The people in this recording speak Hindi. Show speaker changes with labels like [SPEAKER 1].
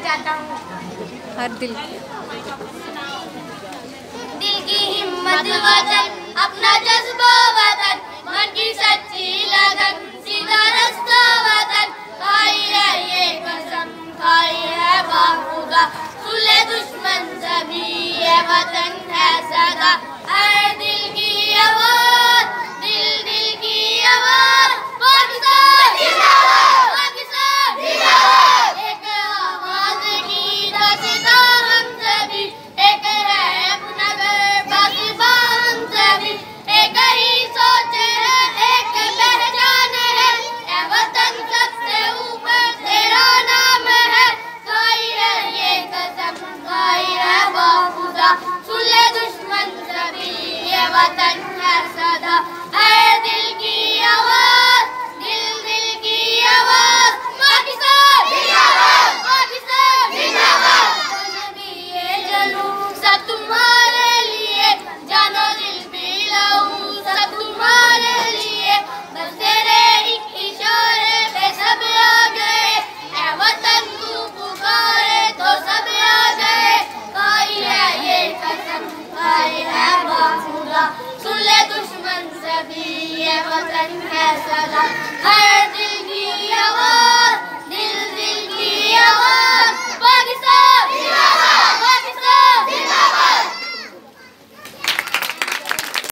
[SPEAKER 1] चाहता हूँ।
[SPEAKER 2] हर दिल
[SPEAKER 1] की हिम्मत वतन, अपना जज्बा वतन, मन की सच्ची लगन, सीधा रास्ता वतन, खाई है ये कसम, खाई है बाखुदा, सुले दुश्मन सभी ये वतन है सदा। हर दिल की आवाज़, दिल दिल की आवाज़, पाकिस्तान जिंदाबाद, पाकिस्तान जिंदाबाद, एक आवाज़ की दास्तान।